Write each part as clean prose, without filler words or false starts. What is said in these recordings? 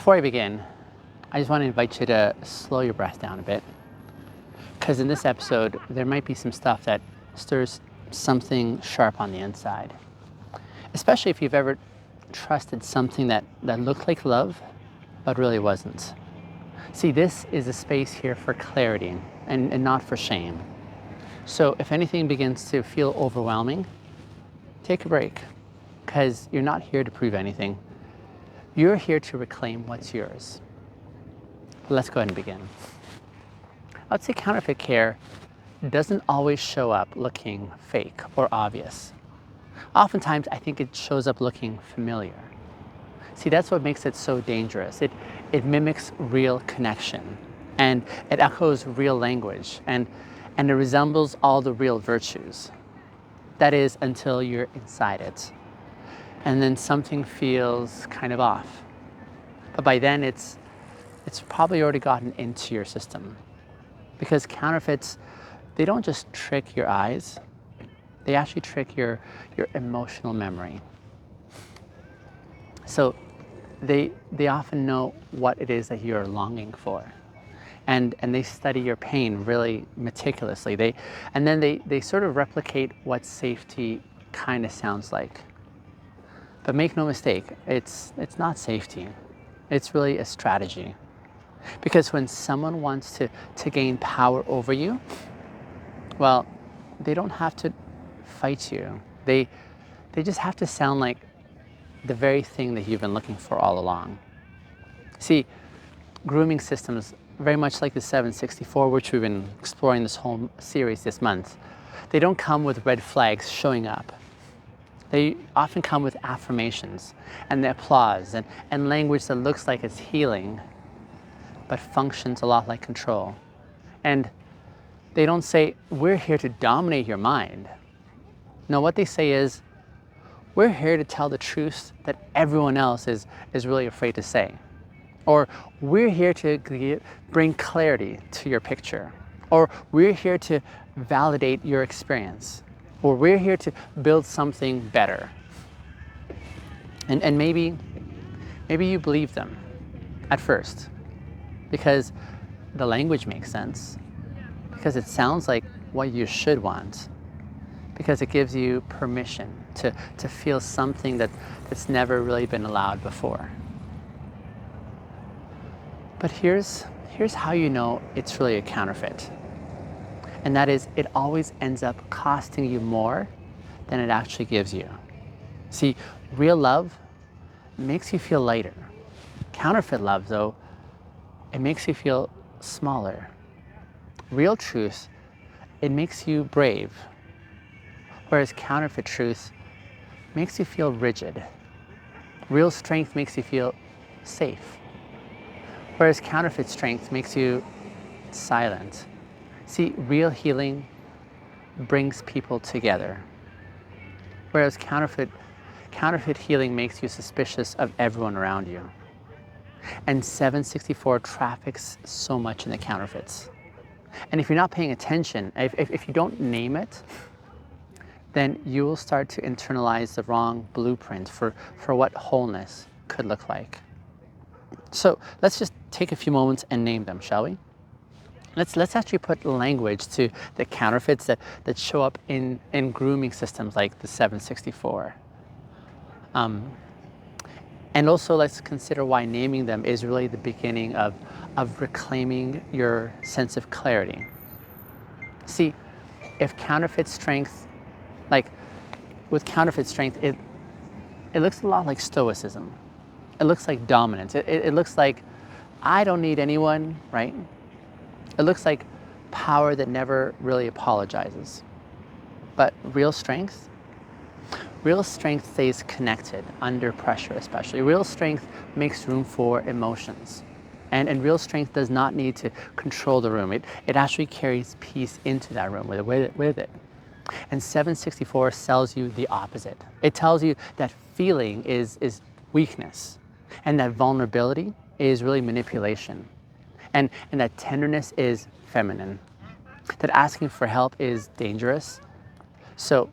Before I begin, I just want to invite you to slow your breath down a bit, because in this episode, there might be some stuff that stirs something sharp on the inside, especially if you've ever trusted something that looked like love, but really wasn't. See, this is a space here for clarity and not for shame. So if anything begins to feel overwhelming, take a break, because you're not here to prove anything. You're here to reclaim what's yours. Let's go ahead and begin. I'd say counterfeit care doesn't always show up looking fake or obvious. Oftentimes, I think it shows up looking familiar. See, that's what makes it so dangerous. It mimics real connection, and it echoes real language, and it resembles all the real virtues. That is, until you're inside it. And then something feels kind of off. But by then, it's probably already gotten into your system. Because counterfeits, they don't just trick your eyes, they actually trick your emotional memory. So they often know what it is that you're longing for. And they study your pain really meticulously. They sort of replicate what safety kind of sounds like. But make no mistake, it's not safety. It's really a strategy. Because when someone wants to gain power over you, well, they don't have to fight you. They just have to sound like the very thing that you've been looking for all along. See, grooming systems, very much like the 764, which we've been exploring this whole series this month, they don't come with red flags showing up. They often come with affirmations and the applause and language that looks like it's healing, but functions a lot like control. And they don't say, we're here to dominate your mind. No, what they say is, we're here to tell the truth that everyone else is really afraid to say. Or we're here to bring clarity to your picture. Or we're here to validate your experience. Or we're here to build something better. And maybe you believe them at first, because the language makes sense, because it sounds like what you should want, because it gives you permission to feel something that's never really been allowed before. But here's how you know it's really a counterfeit. And that is, it always ends up costing you more than it actually gives you. See, real love makes you feel lighter. Counterfeit love, though, it makes you feel smaller. Real truth, it makes you brave. Whereas counterfeit truth makes you feel rigid. Real strength makes you feel safe. Whereas counterfeit strength makes you silent. See, real healing brings people together. Whereas counterfeit healing makes you suspicious of everyone around you. And 764 traffics so much in the counterfeits. And if you're not paying attention, if you don't name it, then you will start to internalize the wrong blueprint for what wholeness could look like. So let's just take a few moments and name them, shall we? Let's actually put language to the counterfeits that show up in grooming systems like the 764. And also let's consider why naming them is really the beginning of reclaiming your sense of clarity. See, if counterfeit strength, like with counterfeit strength, it looks a lot like stoicism. It looks like dominance. It looks like, I don't need anyone, right? It looks like power that never really apologizes. But real strength stays connected under pressure especially. Real strength makes room for emotions. And real strength does not need to control the room. It actually carries peace into that room with it. And 764 sells you the opposite. It tells you that feeling is weakness, and that vulnerability is really manipulation. And that tenderness is feminine, that asking for help is dangerous. So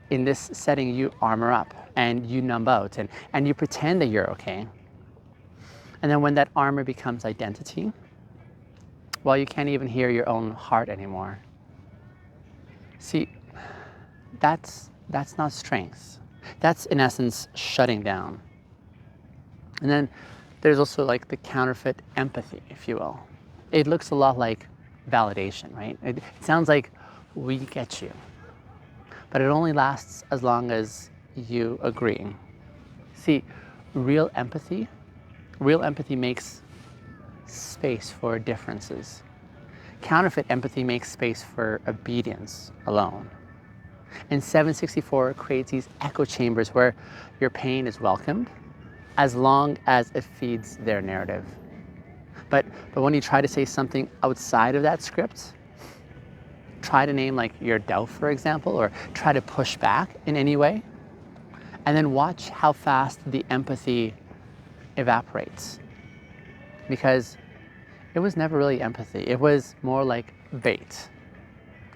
in this setting, you armor up and you numb out and you pretend that you're okay. And then when that armor becomes identity, well, you can't even hear your own heart anymore. See, that's not strength. That's in essence shutting down. And then there's also like the counterfeit empathy, if you will. It looks a lot like validation, right? It sounds like we get you, but it only lasts as long as you agree. See, real empathy makes space for differences. Counterfeit empathy makes space for obedience alone. And 764 creates these echo chambers where your pain is welcomed as long as it feeds their narrative. But when you try to say something outside of that script, try to name like your doubt, for example, or try to push back in any way, and then watch how fast the empathy evaporates. Because it was never really empathy. It was more like bait.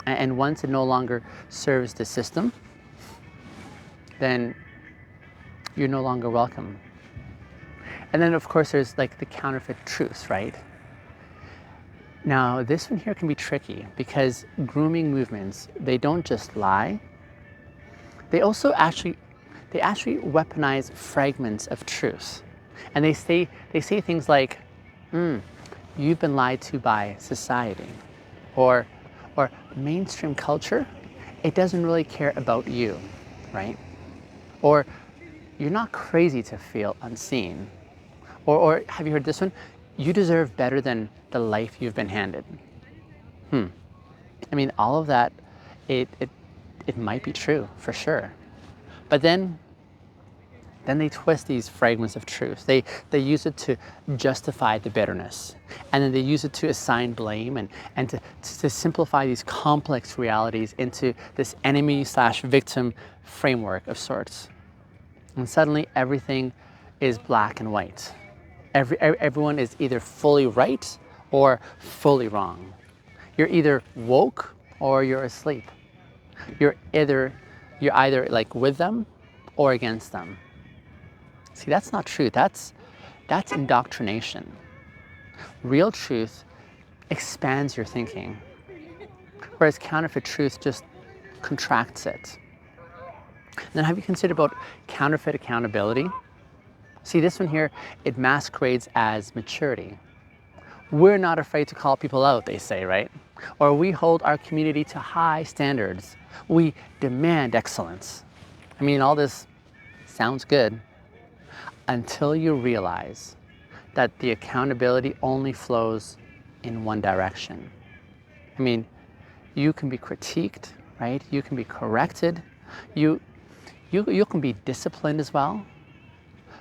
And once it no longer serves the system, then you're no longer welcome. And then of course there's like the counterfeit truth, right? Now this one here can be tricky because grooming movements, they don't just lie. They also actually weaponize fragments of truth. And they say things like, you've been lied to by society, or mainstream culture, it doesn't really care about you, right? Or you're not crazy to feel unseen. Or have you heard this one? You deserve better than the life you've been handed. I mean, all of that, it might be true for sure. But then they twist these fragments of truth. They use it to justify the bitterness. And then they use it to assign blame and to simplify these complex realities into this enemy/victim framework of sorts. And suddenly everything is black and white. Everyone is either fully right or fully wrong. You're either woke or you're asleep. You're either like with them or against them. See, that's not truth. That's indoctrination. Real truth expands your thinking, whereas counterfeit truth just contracts it. And then have you considered about counterfeit accountability? See, this one here, it masquerades as maturity. We're not afraid to call people out, they say, right? Or we hold our community to high standards. We demand excellence. I mean, all this sounds good until you realize that the accountability only flows in one direction. I mean, you can be critiqued, right? You can be corrected. You can be disciplined as well.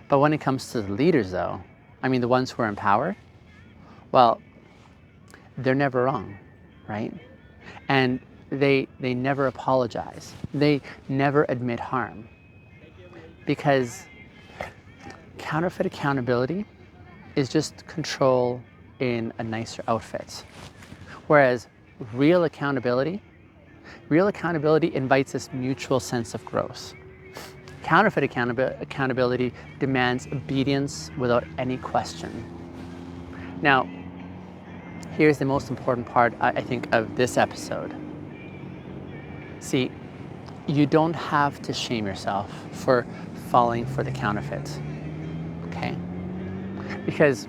But when it comes to the leaders though, I mean the ones who are in power, well, they're never wrong, right? And they never apologize. They never admit harm. Because counterfeit accountability is just control in a nicer outfit. Whereas real accountability invites this mutual sense of growth. Counterfeit accountability demands obedience without any question. Now, here's the most important part, I think, of this episode. See, you don't have to shame yourself for falling for the counterfeit, okay? Because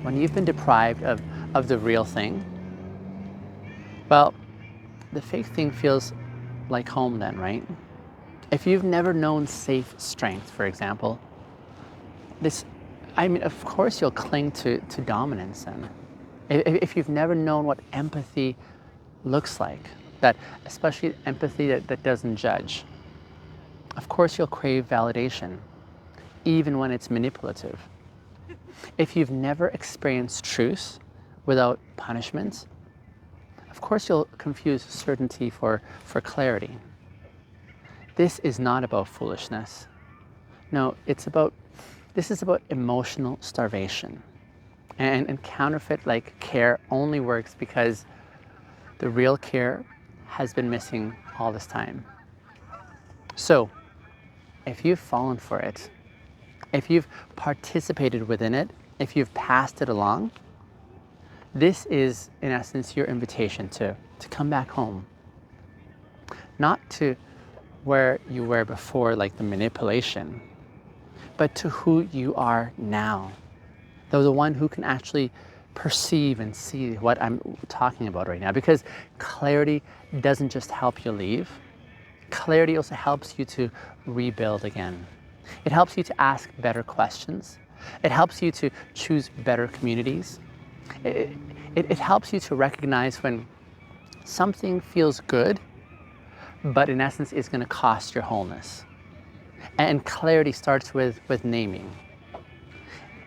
when you've been deprived of the real thing, well, the fake thing feels like home then, right? If you've never known safe strength, for example, of course you'll cling to dominance then. If you've never known what empathy looks like, that especially empathy that doesn't judge, of course you'll crave validation, even when it's manipulative. If you've never experienced truth without punishment, of course you'll confuse certainty for clarity. This is not about foolishness. No, this is about emotional starvation. And counterfeit like care only works because the real care has been missing all this time. So, if you've fallen for it, if you've participated within it, if you've passed it along, this is, in essence, your invitation to come back home. Not to where you were before, like the manipulation, but to who you are now. Though the one who can actually perceive and see what I'm talking about right now. Because clarity doesn't just help you leave, clarity also helps you to rebuild again. It helps you to ask better questions. It helps you to choose better communities. It helps you to recognize when something feels good, but in essence is going to cost your wholeness. And clarity starts with naming.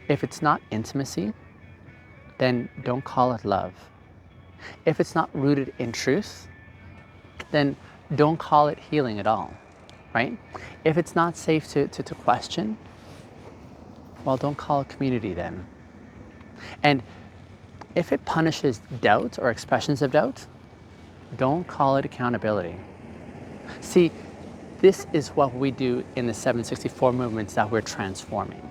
If it's not intimacy, then don't call it love. If it's not rooted in truth, then don't call it healing at all, right? If it's not safe to question, well, don't call it community then. And if it punishes doubt or expressions of doubt, don't call it accountability. See, this is what we do in the 764 movements that we're transforming.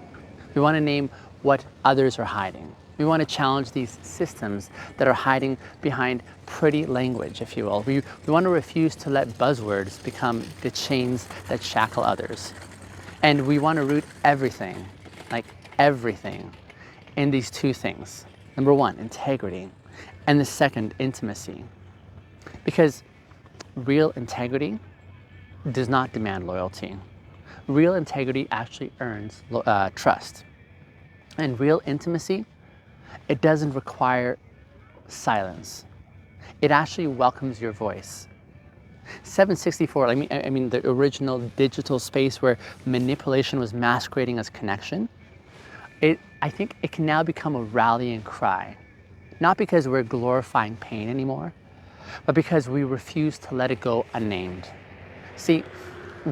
We want to name what others are hiding. We want to challenge these systems that are hiding behind pretty language, if you will. We want to refuse to let buzzwords become the chains that shackle others. And we want to root everything, like everything, in these two things. Number one, integrity. And the second, intimacy. Because real integrity does not demand loyalty. Real integrity actually earns trust. And real intimacy, it doesn't require silence. It actually welcomes your voice. 764, I mean the original digital space where manipulation was masquerading as connection, I think it can now become a rallying cry. Not because we're glorifying pain anymore, but because we refuse to let it go unnamed. See,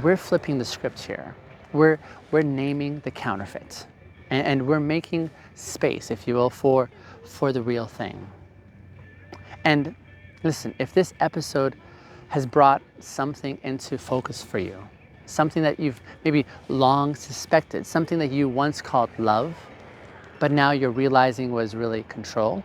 we're flipping the script here. We're naming the counterfeit. And we're making space, if you will, for the real thing. And listen, if this episode has brought something into focus for you, something that you've maybe long suspected, something that you once called love, but now you're realizing was really control,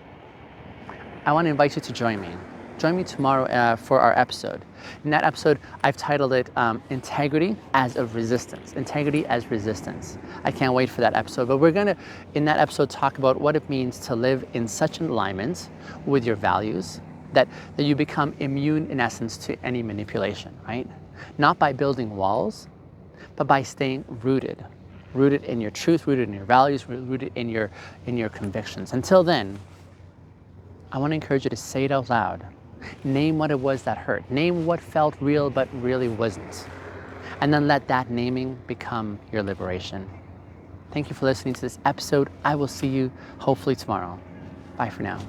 I want to invite you to join me. Join me tomorrow for our episode. In that episode, I've titled it Integrity as a Resistance. Integrity as Resistance. I can't wait for that episode. But we're going to, in that episode, talk about what it means to live in such an alignment with your values that you become immune, in essence, to any manipulation, right? Not by building walls, but by staying rooted. Rooted in your truth, rooted in your values, rooted in your convictions. Until then, I want to encourage you to say it out loud. Name what it was that hurt. Name what felt real but really wasn't. And then let that naming become your liberation. Thank you for listening to this episode. I will see you hopefully tomorrow. Bye for now.